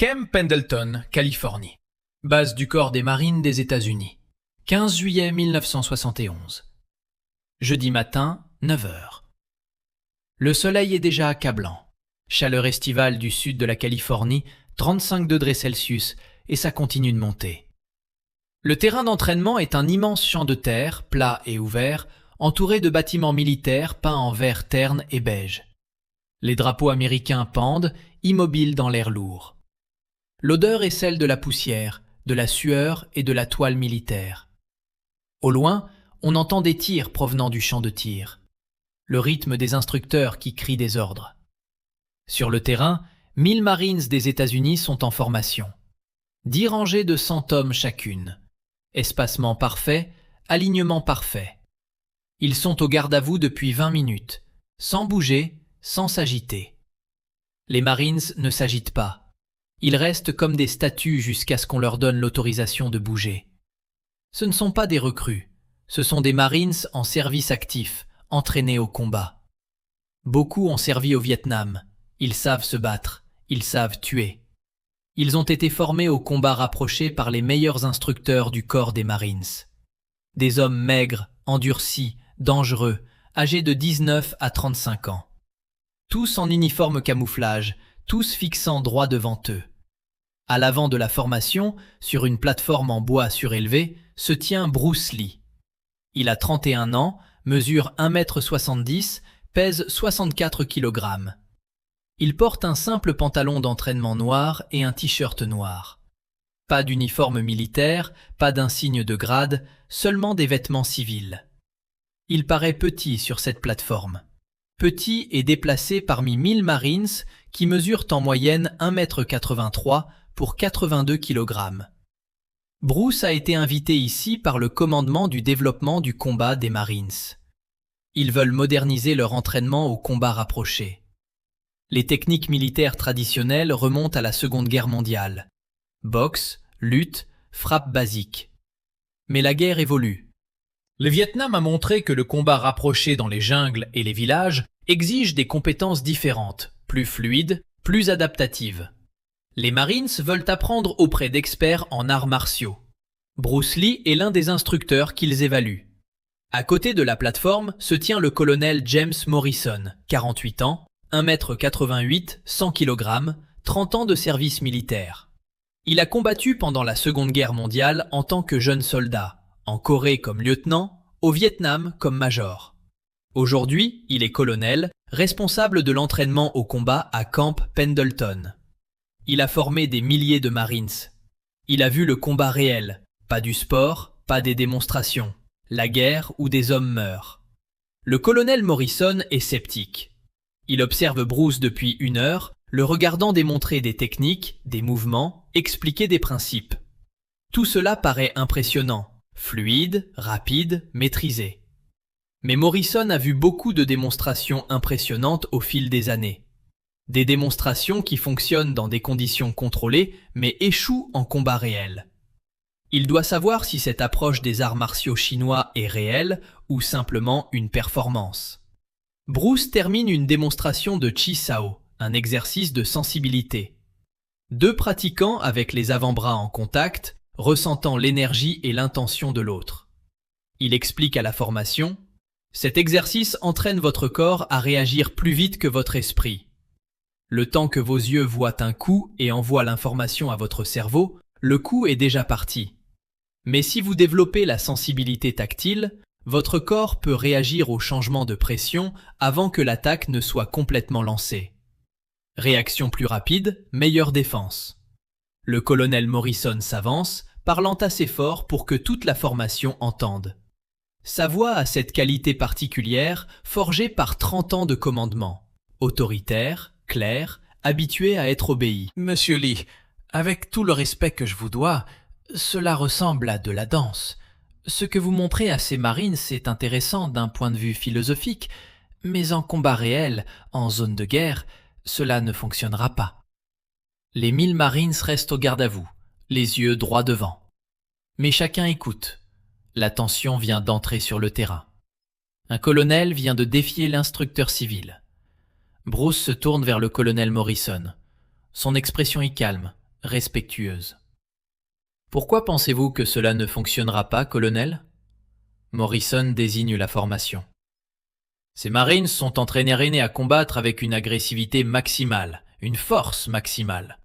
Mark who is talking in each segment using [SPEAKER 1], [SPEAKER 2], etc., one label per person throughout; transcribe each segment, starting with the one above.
[SPEAKER 1] Camp Pendleton, Californie. Base du corps des marines des États-Unis. 15 juillet 1971. Jeudi matin, 9 heures. Le soleil est déjà accablant. Chaleur estivale du sud de la Californie, 35 degrés Celsius, et ça continue de monter. Le terrain d'entraînement est un immense champ de terre, plat et ouvert, entouré de bâtiments militaires peints en vert terne et beige. Les drapeaux américains pendent, immobiles dans l'air lourd. L'odeur est celle de la poussière, de la sueur et de la toile militaire. Au loin, on entend des tirs provenant du champ de tir. Le rythme des instructeurs qui crient des ordres. Sur le terrain, 1000 Marines des États-Unis sont en formation. 10 rangées de 100 hommes chacune. Espacement parfait, alignement parfait. Ils sont au garde-à-vous depuis 20 minutes, sans bouger, sans s'agiter. Les Marines ne s'agitent pas. Ils restent comme des statues jusqu'à ce qu'on leur donne l'autorisation de bouger. Ce ne sont pas des recrues, ce sont des Marines en service actif, entraînés au combat. Beaucoup ont servi au Vietnam, ils savent se battre, ils savent tuer. Ils ont été formés au combat rapproché par les meilleurs instructeurs du corps des Marines. Des hommes maigres, endurcis, dangereux, âgés de 19 à 35 ans. Tous en uniforme camouflage, tous fixant droit devant eux. À l'avant de la formation, sur une plateforme en bois surélevé, se tient Bruce Lee. Il a 31 ans, mesure 1,70 m, pèse 64 kg. Il porte un simple pantalon d'entraînement noir et un t-shirt noir. Pas d'uniforme militaire, pas d'insigne de grade, seulement des vêtements civils. Il paraît petit sur cette plateforme. Petit et déplacé parmi 1000 Marines qui mesurent en moyenne 1,83 m pour 82 kg. Bruce a été invité ici par le commandement du développement du combat des Marines. Ils veulent moderniser leur entraînement au combat rapproché. Les techniques militaires traditionnelles remontent à la Seconde Guerre mondiale. Boxe, lutte, frappe basique. Mais la guerre évolue. Le Vietnam a montré que le combat rapproché dans les jungles et les villages exige des compétences différentes, plus fluides, plus adaptatives. Les Marines veulent apprendre auprès d'experts en arts martiaux. Bruce Lee est l'un des instructeurs qu'ils évaluent. À côté de la plateforme se tient le colonel James Morrison, 48 ans, 1,88 m, 100 kg, 30 ans de service militaire. Il a combattu pendant la Seconde Guerre mondiale en tant que jeune soldat, en Corée comme lieutenant, au Vietnam comme major. Aujourd'hui, il est colonel, responsable de l'entraînement au combat à Camp Pendleton. Il a formé des milliers de Marines. Il a vu le combat réel, pas du sport, pas des démonstrations, la guerre où des hommes meurent. Le colonel Morrison est sceptique. Il observe Bruce depuis 1 heure, le regardant démontrer des techniques, des mouvements, expliquer des principes. Tout cela paraît impressionnant, fluide, rapide, maîtrisé. Mais Morrison a vu beaucoup de démonstrations impressionnantes au fil des années. Des démonstrations qui fonctionnent dans des conditions contrôlées, mais échouent en combat réel. Il doit savoir si cette approche des arts martiaux chinois est réelle ou simplement une performance. Bruce termine une démonstration de Chi Sao, un exercice de sensibilité. 2 pratiquants avec les avant-bras en contact, ressentant l'énergie et l'intention de l'autre. Il explique à la formation « Cet exercice entraîne votre corps à réagir plus vite que votre esprit. Le temps que vos yeux voient un coup et envoient l'information à votre cerveau, le coup est déjà parti. Mais si vous développez la sensibilité tactile, votre corps peut réagir au changement de pression avant que l'attaque ne soit complètement lancée. Réaction plus rapide, meilleure défense. » Le colonel Morrison s'avance, parlant assez fort pour que toute la formation entende. Sa voix a cette qualité particulière, forgée par 30 ans de commandement. Autoritaire, clair, habitué à être obéi.
[SPEAKER 2] « Monsieur Lee, avec tout le respect que je vous dois, cela ressemble à de la danse. Ce que vous montrez à ces Marines est intéressant d'un point de vue philosophique, mais en combat réel, en zone de guerre, cela ne fonctionnera pas. » Les 1000 Marines restent au garde-à-vous, les yeux droits devant. Mais chacun écoute. La tension vient d'entrer sur le terrain. Un colonel vient de défier l'instructeur civil. Bruce se tourne vers le colonel Morrison. Son expression est calme, respectueuse. Pourquoi pensez-vous que cela ne fonctionnera pas, colonel? Morrison désigne la formation. Ces Marines sont entraînés à combattre avec une agressivité maximale, une force maximale.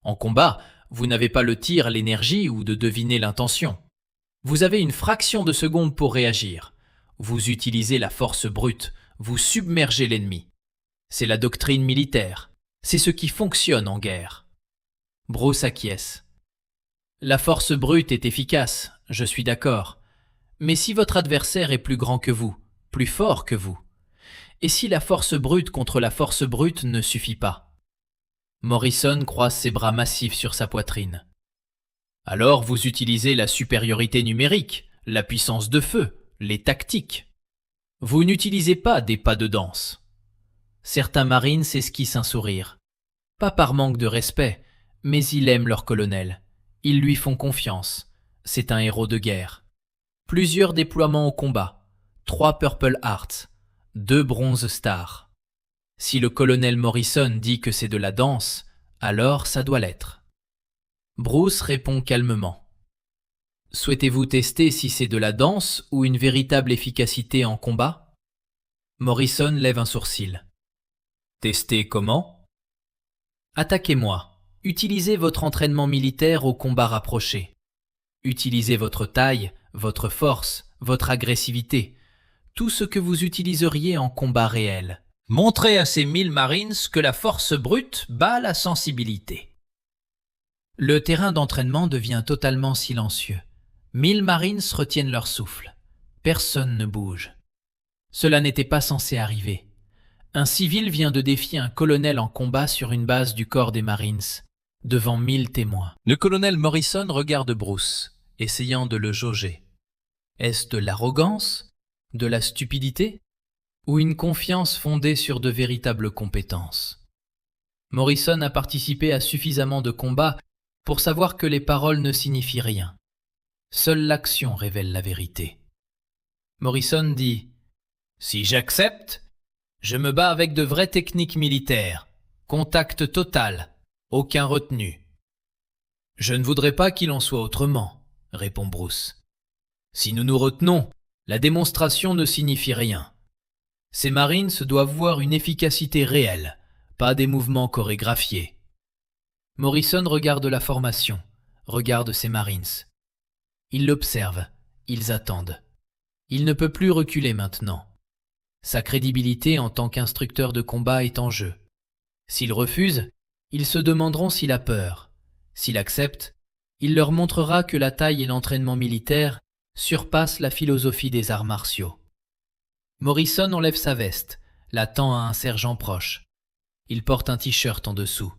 [SPEAKER 2] En combat, vous n'avez pas le tir, l'énergie ou de deviner l'intention. Vous avez une fraction de seconde pour réagir. Vous utilisez la force brute, vous submergez l'ennemi. C'est la doctrine militaire. C'est ce qui fonctionne en guerre. Bruce acquiesce. La force brute est efficace, je suis d'accord. Mais si votre adversaire est plus grand que vous, plus fort que vous, et si la force brute contre la force brute ne suffit pas? Morrison croise ses bras massifs sur sa poitrine. Alors vous utilisez la supériorité numérique, la puissance de feu, les tactiques. Vous n'utilisez pas des pas de danse. Certains marines s'esquissent un sourire. Pas par manque de respect, mais ils aiment leur colonel. Ils lui font confiance. C'est un héros de guerre. Plusieurs déploiements au combat. 3 Purple Hearts. 2 Bronze Stars. Si le colonel Morrison dit que c'est de la danse, alors ça doit l'être. Bruce répond calmement. Souhaitez-vous tester si c'est de la danse ou une véritable efficacité en combat? Morrison lève un sourcil. Tester comment? Attaquez-moi. Utilisez votre entraînement militaire au combat rapproché. Utilisez votre taille, votre force, votre agressivité, tout ce que vous utiliseriez en combat réel. Montrez à ces 1000 Marines que la force brute bat la sensibilité. Le terrain d'entraînement devient totalement silencieux. 1000 Marines retiennent leur souffle. Personne ne bouge. Cela n'était pas censé arriver. Un civil vient de défier un colonel en combat sur une base du corps des Marines, devant 1000 témoins. Le colonel Morrison regarde Bruce, essayant de le jauger. Est-ce de l'arrogance? De la stupidité? Ou une confiance fondée sur de véritables compétences? Morrison a participé à suffisamment de combats pour savoir que les paroles ne signifient rien. Seule l'action révèle la vérité. Morrison dit « Si j'accepte, je me bats avec de vraies techniques militaires, contact total, aucun retenu. » « Je ne voudrais pas qu'il en soit autrement, » répond Bruce. « Si nous nous retenons, la démonstration ne signifie rien. Ces Marines doivent voir une efficacité réelle, pas des mouvements chorégraphiés. » Morrison regarde la formation, regarde ses Marines. Ils l'observent, ils attendent. Il ne peut plus reculer maintenant. Sa crédibilité en tant qu'instructeur de combat est en jeu. S'il refuse, ils se demanderont s'il a peur. S'il accepte, il leur montrera que la taille et l'entraînement militaire surpassent la philosophie des arts martiaux. Morrison enlève sa veste, la tend à un sergent proche. Il porte un t-shirt en dessous.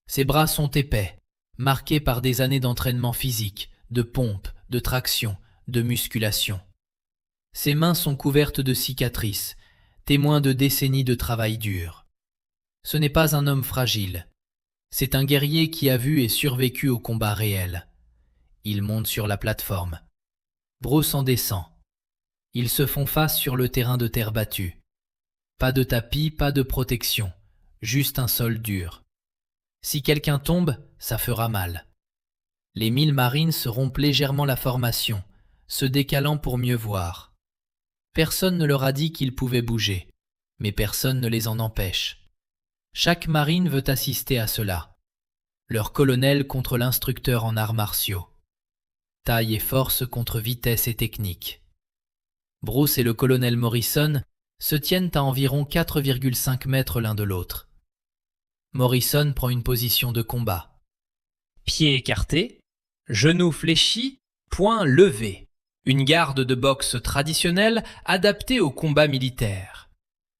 [SPEAKER 2] Ses bras sont épais, marqués par des années d'entraînement physique, de pompe, de traction, de musculation. Ses mains sont couvertes de cicatrices, témoins de décennies de travail dur. Ce n'est pas un homme fragile. C'est un guerrier qui a vu et survécu au combat réel. Il monte sur la plateforme. Bruce en descend. Ils se font face sur le terrain de terre battue. Pas de tapis, pas de protection, juste un sol dur. Si quelqu'un tombe, ça fera mal. Les 1000 Marines rompent légèrement la formation, se décalant pour mieux voir. Personne ne leur a dit qu'ils pouvaient bouger, mais personne ne les en empêche. Chaque marine veut assister à cela. Leur colonel contre l'instructeur en arts martiaux. Taille et force contre vitesse et technique. Bruce et le colonel Morrison se tiennent à environ 4,5 mètres l'un de l'autre. Morrison prend une position de combat. Pieds écartés, genoux fléchis, poings levés. Une garde de boxe traditionnelle adaptée au combat militaire.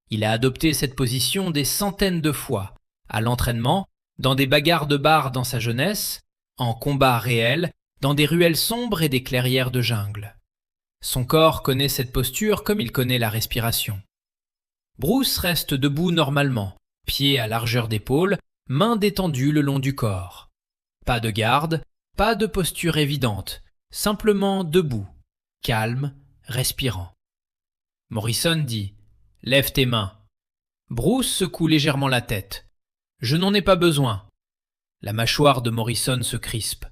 [SPEAKER 2] Il a adopté cette position des centaines de fois, à l'entraînement, dans des bagarres de bar dans sa jeunesse, en combat réel, dans des ruelles sombres et des clairières de jungle. Son corps connaît cette posture comme il connaît la respiration. Bruce reste debout normalement, pieds à largeur d'épaule, mains détendues le long du corps. Pas de garde, pas de posture évidente, simplement debout, calme, respirant. Morrison dit « Lève tes mains ». Bruce secoue légèrement la tête. « Je n'en ai pas besoin ».
[SPEAKER 1] La mâchoire de Morrison se crispe.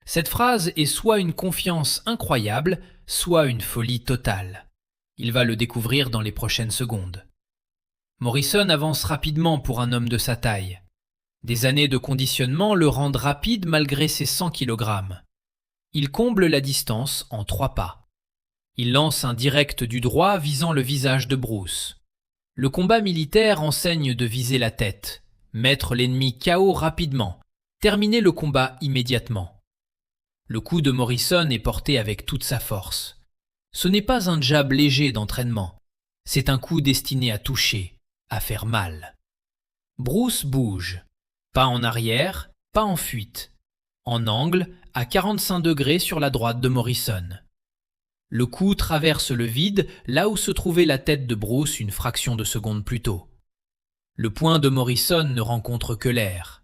[SPEAKER 1] Cette phrase est soit une confiance incroyable, soit une folie totale. Il va le découvrir dans les prochaines secondes. Morrison avance rapidement pour un homme de sa taille. Des années de conditionnement le rendent rapide malgré ses 100 kg. Il comble la distance en 3 pas. Il lance un direct du droit visant le visage de Bruce. Le combat militaire enseigne de viser la tête, mettre l'ennemi KO rapidement, terminer le combat immédiatement. Le coup de Morrison est porté avec toute sa force. Ce n'est pas un jab léger d'entraînement, c'est un coup destiné à toucher, à faire mal. Bruce bouge, pas en arrière, pas en fuite, en angle à 45 degrés sur la droite de Morrison. Le coup traverse le vide là où se trouvait la tête de Bruce une fraction de seconde plus tôt. Le poing de Morrison ne rencontre que l'air.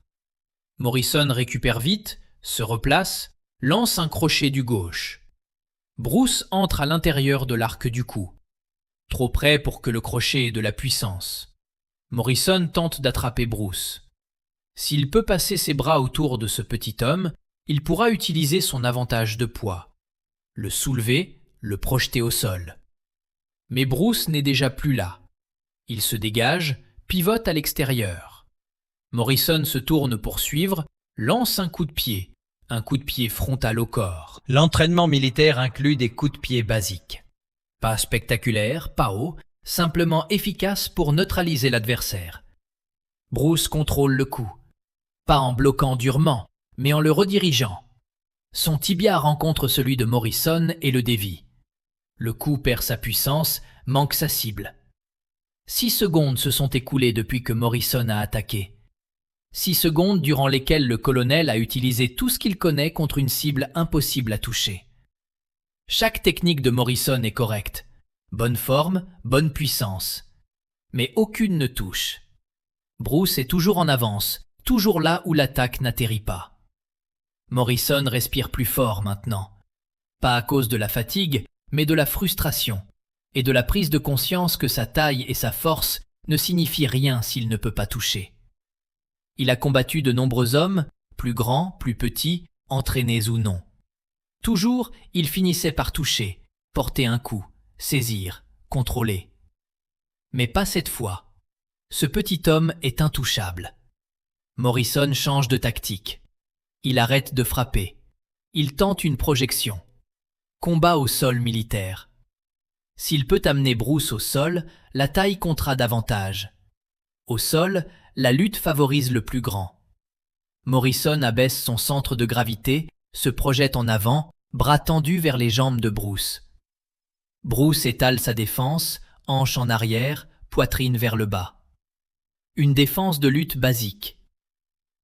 [SPEAKER 1] Morrison récupère vite, se replace, lance un crochet du gauche. Bruce entre à l'intérieur de l'arc du cou. Trop près pour que le crochet ait de la puissance. Morrison tente d'attraper Bruce. S'il peut passer ses bras autour de ce petit homme, il pourra utiliser son avantage de poids. Le soulever, le projeter au sol. Mais Bruce n'est déjà plus là. Il se dégage, pivote à l'extérieur. Morrison se tourne pour suivre, lance un coup de pied frontal au corps. L'entraînement militaire inclut des coups de pied basiques. Pas spectaculaires, pas hauts, simplement efficaces pour neutraliser l'adversaire. Bruce contrôle le coup. Pas en bloquant durement, mais en le redirigeant. Son tibia rencontre celui de Morrison et le dévie. Le coup perd sa puissance, manque sa cible. 6 secondes se sont écoulées depuis que Morrison a attaqué. 6 secondes durant lesquelles le colonel a utilisé tout ce qu'il connaît contre une cible impossible à toucher. Chaque technique de Morrison est correcte. Bonne forme, bonne puissance. Mais aucune ne touche. Bruce est toujours en avance, toujours là où l'attaque n'atterrit pas. Morrison respire plus fort maintenant. Pas à cause de la fatigue, mais de la frustration et de la prise de conscience que sa taille et sa force ne signifient rien s'il ne peut pas toucher. Il a combattu de nombreux hommes, plus grands, plus petits, entraînés ou non. Toujours, il finissait par toucher, porter un coup, saisir, contrôler. Mais pas cette fois. Ce petit homme est intouchable. Morrison change de tactique. Il arrête de frapper. Il tente une projection. Combat au sol militaire. S'il peut amener Bruce au sol, la taille comptera davantage. Au sol, la lutte favorise le plus grand. Morrison abaisse son centre de gravité, se projette en avant, bras tendus vers les jambes de Bruce. Bruce étale sa défense, hanche en arrière, poitrine vers le bas. Une défense de lutte basique.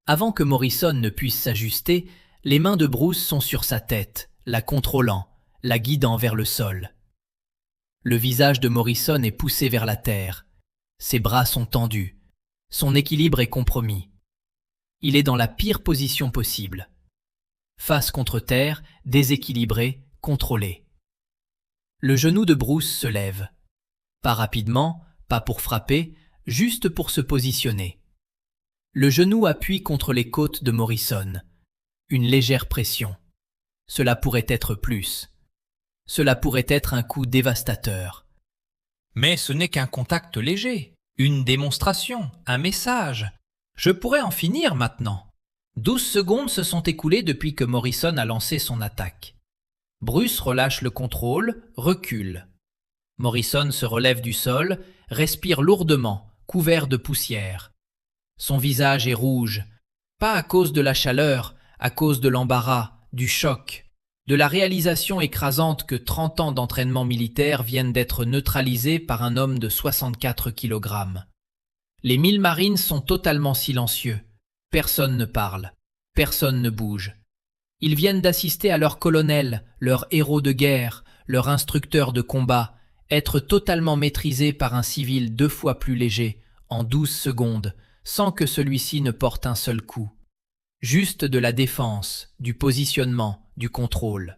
[SPEAKER 1] Avant que Morrison ne puisse s'ajuster, les mains de Bruce sont sur sa tête, la contrôlant, la guidant vers le sol. Le visage de Morrison est poussé vers la terre. Ses bras sont tendus. Son équilibre est compromis. Il est dans la pire position possible. Face contre terre, déséquilibré, contrôlé. Le genou de Bruce se lève. Pas rapidement, pas pour frapper, juste pour se positionner. Le genou appuie contre les côtes de Morrison. Une légère pression. Cela pourrait être plus. Cela pourrait être un coup dévastateur. Mais ce n'est qu'un contact léger, une démonstration, un message. Je pourrais en finir maintenant. 12 secondes se sont écoulées depuis que Morrison a lancé son attaque. Bruce relâche le contrôle, recule. Morrison se relève du sol, respire lourdement, couvert de poussière. Son visage est rouge, pas à cause de la chaleur, à cause de l'embarras, du choc, de la réalisation écrasante que 30 ans d'entraînement militaire viennent d'être neutralisés par un homme de 64 kg. Les 1000 Marines sont totalement silencieux. Personne ne parle, personne ne bouge. Ils viennent d'assister à leur colonel, leur héros de guerre, leur instructeur de combat, être totalement maîtrisé par un civil 2 fois plus léger, en 12 secondes, sans que celui-ci ne porte un seul coup. Juste de la défense, du positionnement, du contrôle.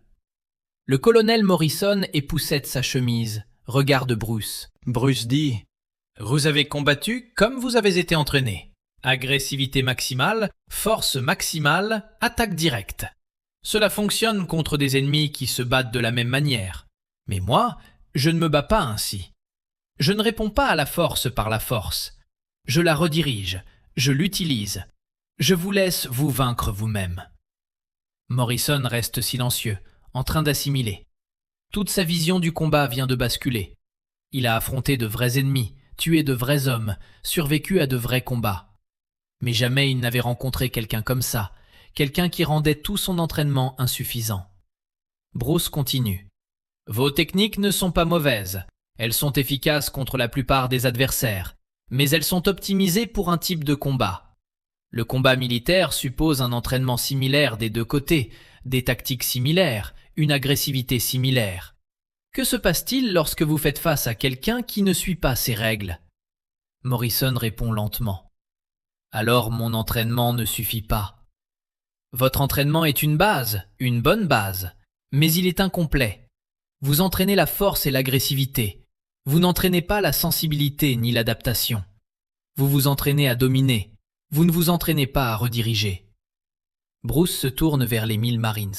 [SPEAKER 1] Le colonel Morrison époussette sa chemise, regarde Bruce. Bruce dit « Vous avez combattu comme vous avez été entraîné. Agressivité maximale, force maximale, attaque directe. Cela fonctionne contre des ennemis qui se battent de la même manière. Mais moi, je ne me bats pas ainsi. Je ne réponds pas à la force par la force. Je la redirige, je l'utilise. Je vous laisse vous vaincre vous-même. Morrison reste silencieux, en train d'assimiler. Toute sa vision du combat vient de basculer. Il a affronté de vrais ennemis, tué de vrais hommes, survécu à de vrais combats. Mais jamais il n'avait rencontré quelqu'un comme ça, quelqu'un qui rendait tout son entraînement insuffisant. Bruce continue. Vos techniques ne sont pas mauvaises. Elles sont efficaces contre la plupart des adversaires, mais elles sont optimisées pour un type de combat. Le combat militaire suppose un entraînement similaire des deux côtés, des tactiques similaires, une agressivité similaire. Que se passe-t-il lorsque vous faites face à quelqu'un qui ne suit pas ces règles? Morrison répond lentement. Alors mon entraînement ne suffit pas. Votre entraînement est une base, une bonne base, mais il est incomplet. Vous entraînez la force et l'agressivité. Vous n'entraînez pas la sensibilité ni l'adaptation. Vous vous entraînez à dominer. Vous ne vous entraînez pas à rediriger. Bruce se tourne vers les 1000 Marines.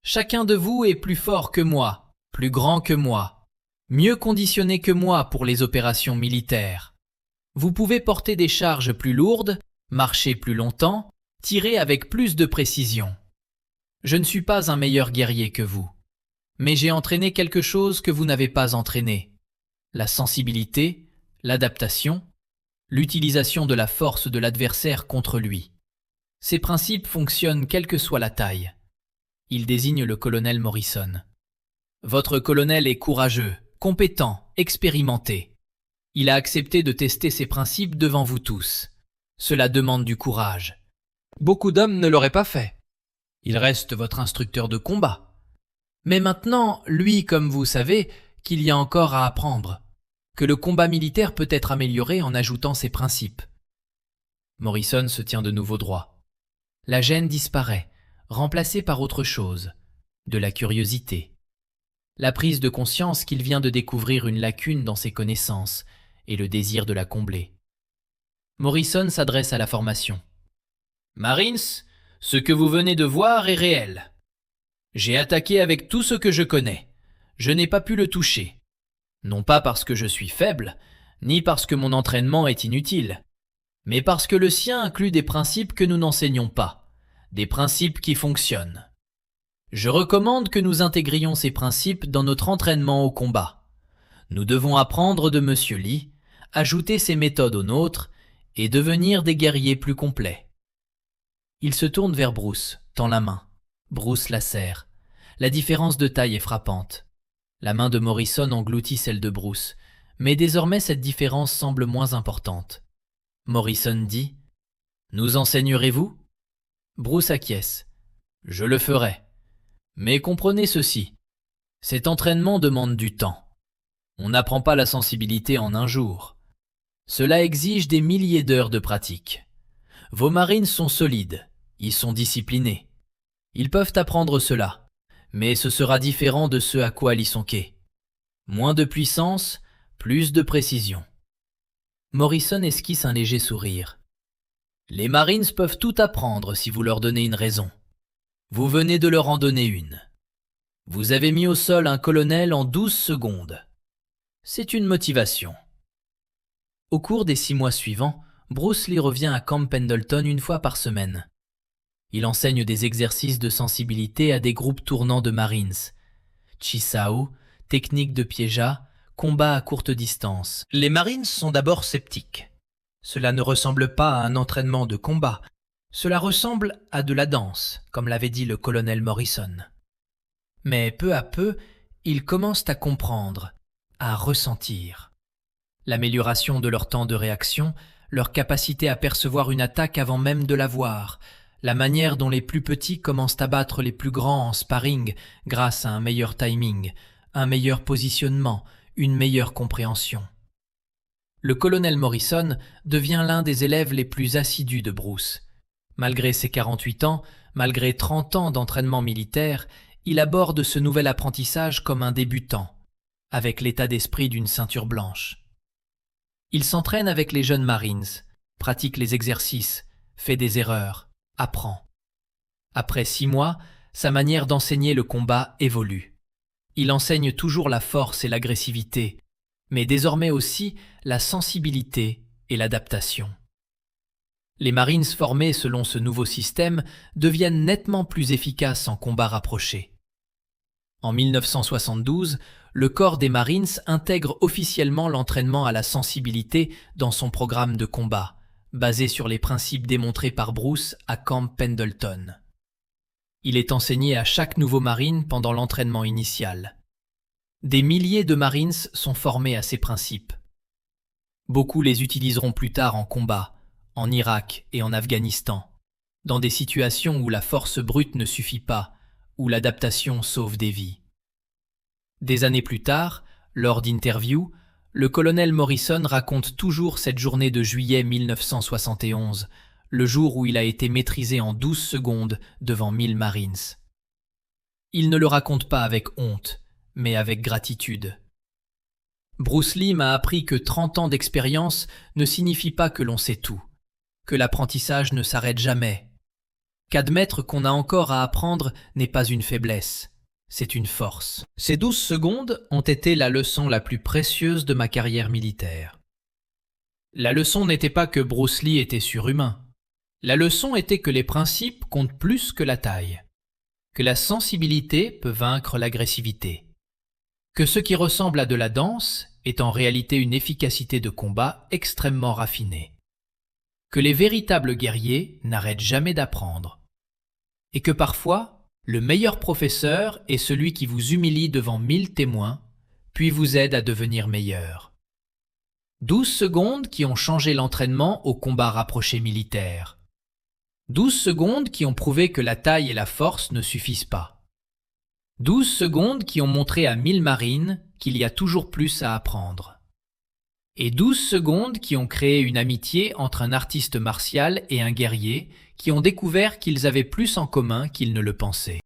[SPEAKER 1] Chacun de vous est plus fort que moi, plus grand que moi, mieux conditionné que moi pour les opérations militaires. Vous pouvez porter des charges plus lourdes, marcher plus longtemps, tirer avec plus de précision. Je ne suis pas un meilleur guerrier que vous, mais j'ai entraîné quelque chose que vous n'avez pas entraîné. La sensibilité, l'adaptation, l'utilisation de la force de l'adversaire contre lui. Ces principes fonctionnent quelle que soit la taille. Il désigne le colonel Morrison. Votre colonel est courageux, compétent, expérimenté. Il a accepté de tester ces principes devant vous tous. Cela demande du courage. Beaucoup d'hommes ne l'auraient pas fait. Il reste votre instructeur de combat. Mais maintenant, lui, comme vous savez, qu'il y a encore à apprendre, que le combat militaire peut être amélioré en ajoutant ces principes. Morrison se tient de nouveau droit. La gêne disparaît, remplacée par autre chose, de la curiosité. La prise de conscience qu'il vient de découvrir une lacune dans ses connaissances et le désir de la combler. Morrison s'adresse à la formation. Marines, ce que vous venez de voir est réel. J'ai attaqué avec tout ce que je connais. Je n'ai pas pu le toucher. Non pas parce que je suis faible, ni parce que mon entraînement est inutile, mais parce que le sien inclut des principes que nous n'enseignons pas, des principes qui fonctionnent. Je recommande que nous intégrions ces principes dans notre entraînement au combat. Nous devons apprendre de Monsieur Lee, ajouter ces méthodes aux nôtres et devenir des guerriers plus complets. Il se tourne vers Bruce, tend la main. Bruce la serre. La différence de taille est frappante. La main de Morrison engloutit celle de Bruce, mais désormais cette différence semble moins importante. Morrison dit « Nous enseignerez-vous » Bruce acquiesce. « Je le ferai. Mais comprenez ceci. Cet entraînement demande du temps. On n'apprend pas la sensibilité en un jour. Cela exige des milliers d'heures de pratique. Vos marines sont solides, ils sont disciplinés. Ils peuvent apprendre cela, mais ce sera différent de ce à quoi ils sont quais. Moins de puissance, plus de précision. » Morrison esquisse un léger sourire. « Les Marines peuvent tout apprendre si vous leur donnez une raison. Vous venez de leur en donner une. Vous avez mis au sol un colonel en 12 secondes. C'est une motivation. » Au cours des 6 mois suivants, Bruce Lee revient à Camp Pendleton une fois par semaine. Il enseigne des exercices de sensibilité à des groupes tournants de Marines. Chisao, technique de piégeat, combat à courte distance. Les Marines sont d'abord sceptiques. Cela ne ressemble pas à un entraînement de combat. Cela ressemble à de la danse, comme l'avait dit le colonel Morrison. Mais peu à peu, ils commencent à comprendre, à ressentir. L'amélioration de leur temps de réaction, leur capacité à percevoir une attaque avant même de la voir, la manière dont les plus petits commencent à battre les plus grands en sparring grâce à un meilleur timing, un meilleur positionnement, une meilleure compréhension. Le colonel Morrison devient l'un des élèves les plus assidus de Bruce. Malgré ses 48 ans, malgré 30 ans d'entraînement militaire, il aborde ce nouvel apprentissage comme un débutant, avec l'état d'esprit d'une ceinture blanche. Il s'entraîne avec les jeunes Marines, pratique les exercices, fait des erreurs, apprend. Après 6 mois, sa manière d'enseigner le combat évolue. Il enseigne toujours la force et l'agressivité, mais désormais aussi la sensibilité et l'adaptation. Les Marines formés selon ce nouveau système deviennent nettement plus efficaces en combat rapproché. En 1972, le corps des Marines intègre officiellement l'entraînement à la sensibilité dans son programme de combat, basé sur les principes démontrés par Bruce à Camp Pendleton. Il est enseigné à chaque nouveau Marine pendant l'entraînement initial. Des milliers de Marines sont formés à ces principes. Beaucoup les utiliseront plus tard en combat, en Irak et en Afghanistan, dans des situations où la force brute ne suffit pas, où l'adaptation sauve des vies. Des années plus tard, lors d'interviews, le colonel Morrison raconte toujours cette journée de juillet 1971, le jour où il a été maîtrisé en 12 secondes devant 1000 Marines. Il ne le raconte pas avec honte, mais avec gratitude. Bruce Lee m'a appris que 30 ans d'expérience ne signifie pas que l'on sait tout, que l'apprentissage ne s'arrête jamais, qu'admettre qu'on a encore à apprendre n'est pas une faiblesse, c'est une force. Ces 12 secondes ont été la leçon la plus précieuse de ma carrière militaire. La leçon n'était pas que Bruce Lee était surhumain. La leçon était que les principes comptent plus que la taille, que la sensibilité peut vaincre l'agressivité, que ce qui ressemble à de la danse est en réalité une efficacité de combat extrêmement raffinée, que les véritables guerriers n'arrêtent jamais d'apprendre, et que parfois, le meilleur professeur est celui qui vous humilie devant 1000 témoins, puis vous aide à devenir meilleur. 12 secondes qui ont changé l'entraînement au combat rapproché militaire. 12 secondes qui ont prouvé que la taille et la force ne suffisent pas. 12 secondes qui ont montré à 1000 Marines qu'il y a toujours plus à apprendre. Et 12 secondes qui ont créé une amitié entre un artiste martial et un guerrier qui ont découvert qu'ils avaient plus en commun qu'ils ne le pensaient.